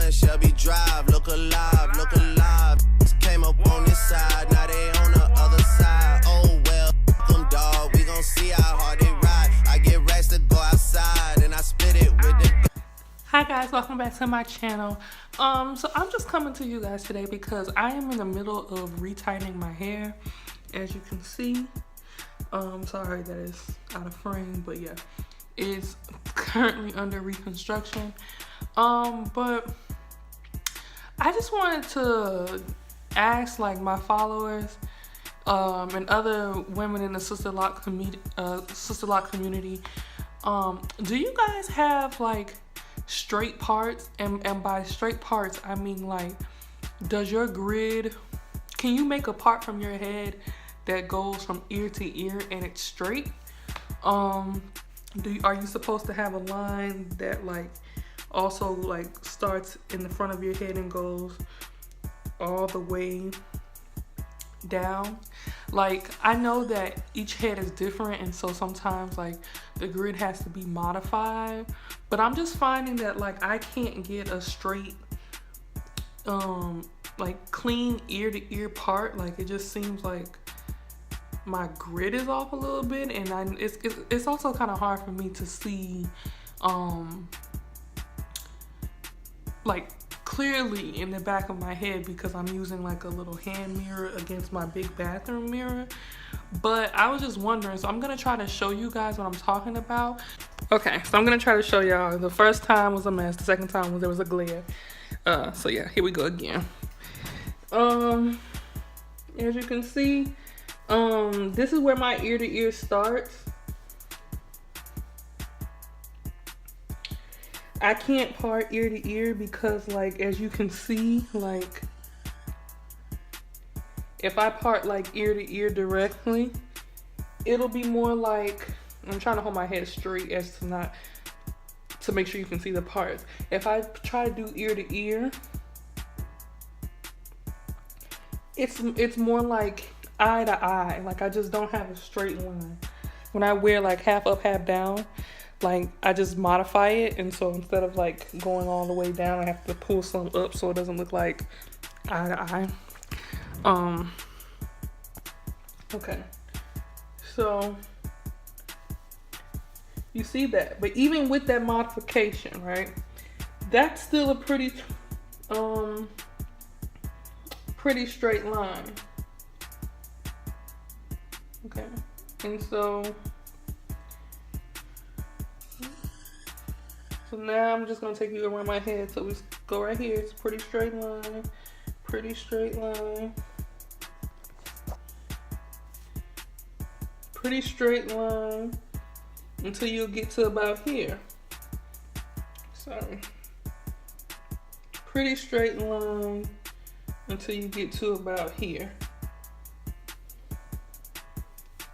1 Shelby Drive. Look alive, look alive. Came up on this side, now they on the other side. Oh well, them dog, we gon' see how hard they ride. I get racks to go outside and I split it with the. Hi guys, welcome back to my channel. So I'm just coming to you guys today because I am in the middle of retightening my hair, as you can see. Sorry that it's out of frame, but yeah, it's currently under reconstruction. But I just wanted to ask like my followers and other women in the SISTERLOCKS community, do you guys have like straight parts? And by straight parts I mean like, does your grid, can you make a part from your head that goes from ear to ear and it's straight? Are you supposed to have a line that like also like starts in the front of your head and goes all the way down? Like, I know that each head is different, and so sometimes like the grid has to be modified, but I'm just finding that like I can't get a straight like clean ear to ear part. Like, it just seems like my grid is off a little bit, and it's also kind of hard for me to see like clearly in the back of my head because I'm using like a little hand mirror against my big bathroom mirror. But I was just wondering, so I'm gonna try to show you guys what I'm talking about. Okay, so I'm gonna try to show y'all. The first time was a mess, the second time was there was a glare. So yeah, here we go again. As you can see, this is where my ear to ear starts. I can't part ear to ear because like, as you can see, like if I part like ear to ear directly, it'll be more like, I'm trying to hold my head straight as to make sure you can see the parts. If I try to do ear to ear, it's more like eye to eye. Like, I just don't have a straight line. When I wear like half up, half down, like I just modify it, and so instead of like going all the way down, I have to pull some up so it doesn't look like eye to eye. Okay, so you see that, but even with that modification, right, that's still a pretty straight line. Okay, and so now I'm just gonna take you around my head. So we go right here. It's a pretty straight line. Pretty straight line. Pretty straight line until you get to about here. Sorry. Pretty straight line until you get to about here.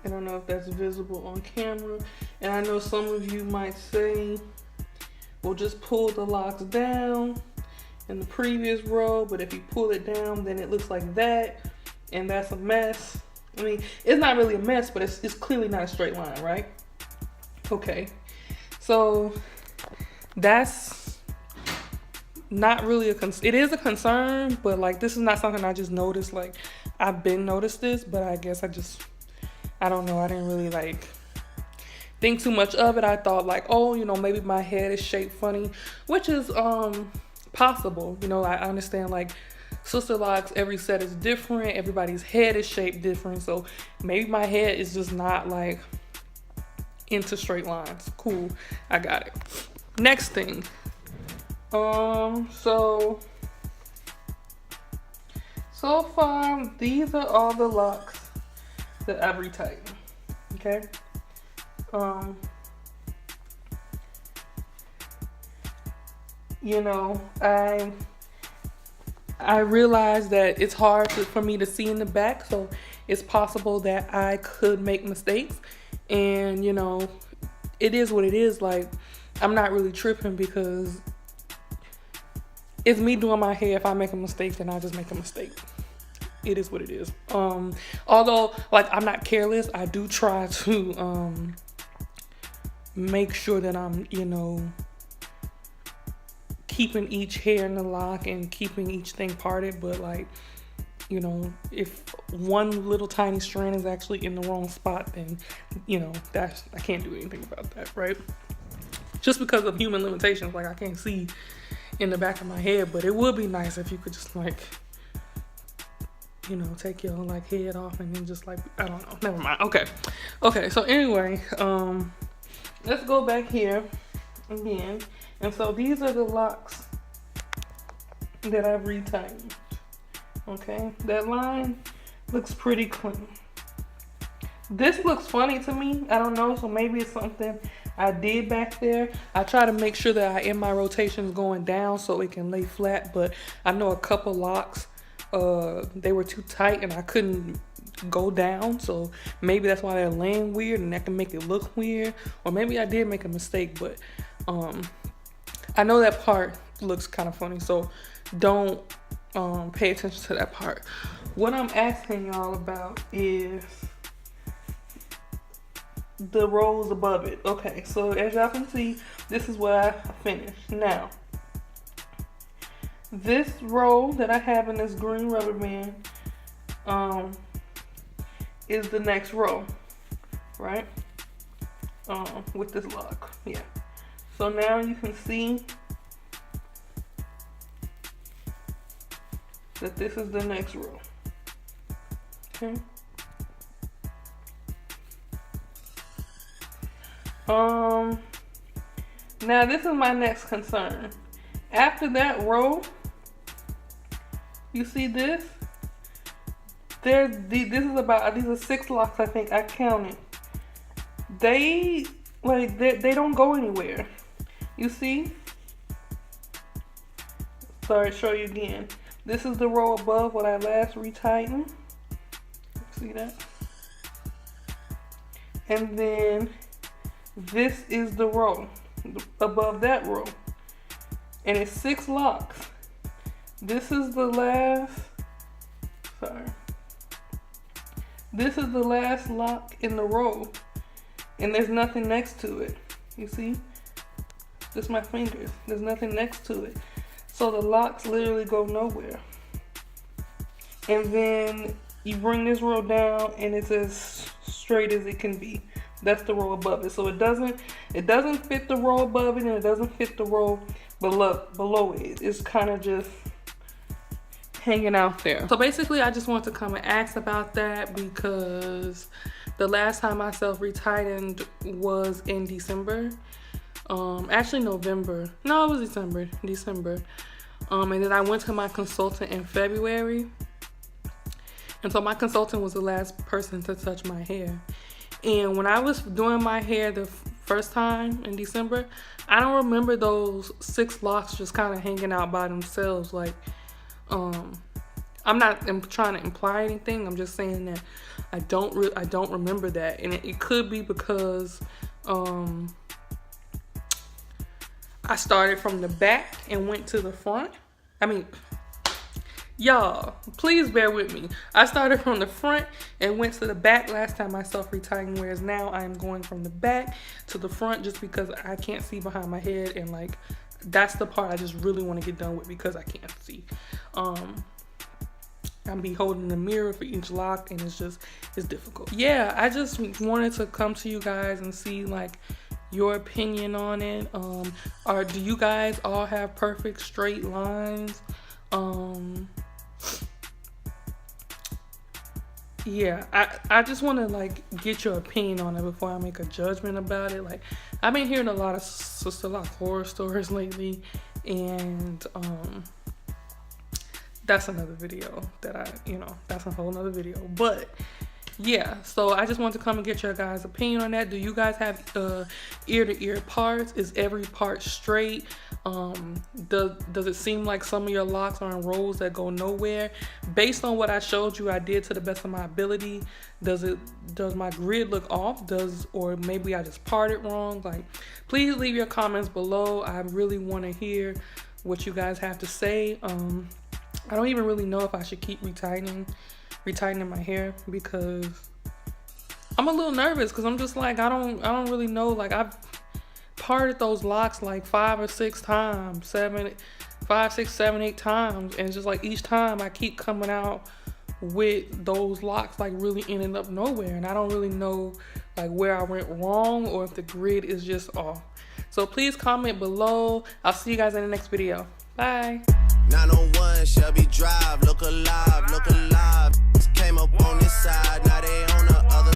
I don't know if that's visible on camera. And I know some of you might say, well, just pull the locks down in the previous row, but if you pull it down, then it looks like that, and that's a mess. I mean, it's not really a mess, but it's clearly not a straight line, right? Okay, so that's not really it is a concern, but like, this is not something I just noticed. Like, I've been noticed this, but I guess I don't know, I didn't really like think too much of it. I thought like, oh, you know, maybe my head is shaped funny, which is possible. You know, I understand like SISTERLOCKS, every set is different, everybody's head is shaped different, so maybe my head is just not like into straight lines. Cool, I got it. Next thing, so far these are all the locks that I've retightened. Okay. You know, I realize that it's hard for me to see in the back, so it's possible that I could make mistakes, and you know, it is what it is. Like, I'm not really tripping because it's me doing my hair. If I make a mistake, then I just make a mistake. It is what it is. Although like, I'm not careless, I do try to make sure that I'm, you know, keeping each hair in the lock and keeping each thing parted, but like, you know, if one little tiny strand is actually in the wrong spot, then, you know, I can't do anything about that, right? Just because of human limitations, like I can't see in the back of my head, but it would be nice if you could just like, you know, take your like head off and then just like, I don't know, never mind. Okay, so anyway, let's go back here again. And so these are the locks that I've retightened. Okay, that line looks pretty clean. This looks funny to me, I don't know, so maybe it's something I did back there. I try to make sure that I end my rotations going down so it can lay flat, but I know a couple locks, they were too tight and I couldn't go down, so maybe that's why they're laying weird and that can make it look weird, or maybe I did make a mistake, but I know that part looks kind of funny, so don't pay attention to that part. What I'm asking y'all about is the rows above it. Okay, so as y'all can see, this is what I finished. Now, this row that I have in this green rubber band is the next row, right? With this lock, yeah. So now you can see that this is the next row, okay? Now this is my next concern. After that row, you see this? These are 6 locks, I think. I counted. They don't go anywhere. You see? Sorry, show you again. This is the row above what I last retightened. See that? And then this is the row above that row. And it's 6 locks. This is the last, this is the last lock in the row. And there's nothing next to it. You see? Just my fingers. There's nothing next to it. So the locks literally go nowhere. And then you bring this row down and it's as straight as it can be. That's the row above it. So it doesn't fit the row above it and it doesn't fit the row below it. It's kind of just hanging out there. So basically I just want to come and ask about that because the last time I self-retightened was in December. Actually November. No, it was December. And then I went to my consultant in February. And so my consultant was the last person to touch my hair. And when I was doing my hair the first time in December, I don't remember those 6 locks just kind of hanging out by themselves. Like, I'm not trying to imply anything. I'm just saying that I don't remember that. And it could be because I started from the back and went to the front. I mean, y'all, please bear with me. I started from the front and went to the back last time I self-retightened, whereas now I am going from the back to the front just because I can't see behind my head, and like that's the part I just really want to get done with because I can't see. I'm be holding the mirror for each lock and it's difficult. Yeah, I just wanted to come to you guys and see like your opinion on it. Do you guys all have perfect straight lines? Yeah, I just want to like get your opinion on it before I make a judgment about it. Like, I've been hearing a lot of SISTERLOCKS horror stories lately, and that's another video that that's a whole nother video. But yeah, so I just want to come and get your guys' opinion on that. Do you guys have ear-to-ear parts? Is every part straight? Does it seem like some of your locks are in rows that go nowhere? Based on what I showed you, I did to the best of my ability. Does my grid look off? Or maybe I just parted wrong? Like, please leave your comments below. I really want to hear what you guys have to say. I don't even really know if I should keep retightening my hair because I'm a little nervous because I'm just like, I don't really know. Like, I've parted those locks like 5 or 6 times, 7, 5, 6, 7, 8 times, and it's just like each time I keep coming out with those locks like really ending up nowhere, and I don't really know like where I went wrong or if the grid is just off. So please comment below. I'll see you guys in the next video. Bye. 901 Shelby Drive, look alive, look alive. Came up on this side.